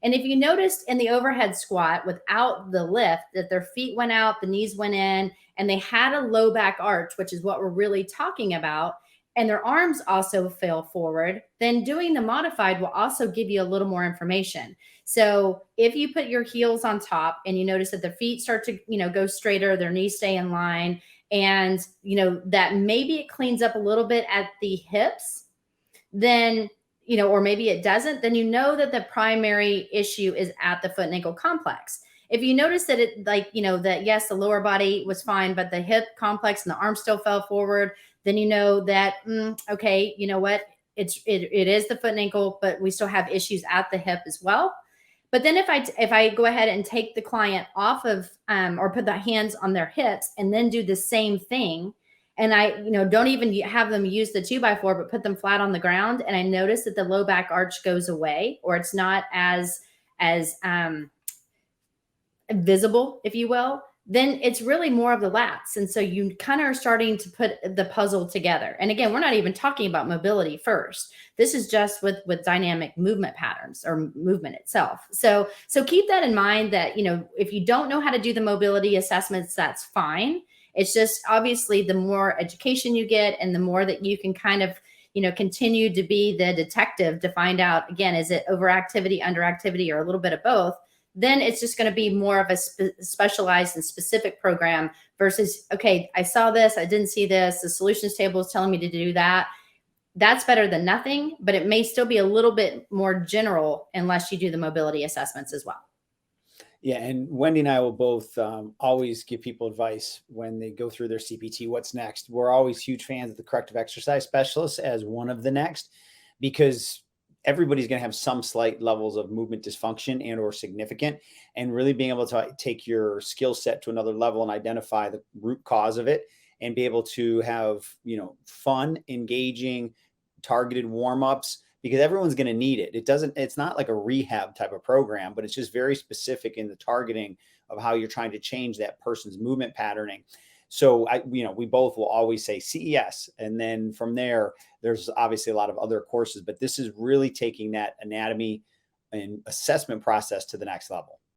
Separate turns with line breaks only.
And if you noticed in the overhead squat without the lift that their feet went out, the knees went in, and they had a low back arch, which is what we're really talking about, and their arms also fell forward, then doing the modified will also give you a little more information. So if you put your heels on top and you notice that their feet start to, go straighter, their knees stay in line, and, that maybe it cleans up a little bit at the hips, then, or maybe it doesn't, then you know that the primary issue is at the foot and ankle complex. If you notice that that yes, the lower body was fine, but the hip complex and the arm still fell forward, then you know that, okay, you know what? It is the foot and ankle, but we still have issues at the hip as well. But then if I go ahead and take the client off of, or put the hands on their hips and then do the same thing, and I, don't even have them use the 2x4, but put them flat on the ground, and I notice that the low back arch goes away, or it's not as visible, if you will, then it's really more of the lats. And so you kind of are starting to put the puzzle together. And again, we're not even talking about mobility first. This is just with dynamic movement patterns or movement itself. So keep that in mind that, if you don't know how to do the mobility assessments, that's fine. It's just obviously the more education you get and the more that you can kind of, continue to be the detective to find out, again, is it overactivity, underactivity, or a little bit of both? Then it's just going to be more of a specialized and specific program versus, okay, I saw this, I didn't see this, the solutions table is telling me to do that. That's better than nothing, but it may still be a little bit more general unless you do the mobility assessments as well.
Yeah, and Wendy and I will both always give people advice when they go through their CPT, what's next. We're always huge fans of the corrective exercise specialist as one of the next, because everybody's going to have some slight levels of movement dysfunction and or significant, and really being able to take your skill set to another level and identify the root cause of it and be able to have, fun, engaging, targeted warm-ups, because everyone's going to need it. It's not like a rehab type of program, but it's just very specific in the targeting of how you're trying to change that person's movement patterning. So we both will always say CES. And then from there, there's obviously a lot of other courses, but this is really taking that anatomy and assessment process to the next level.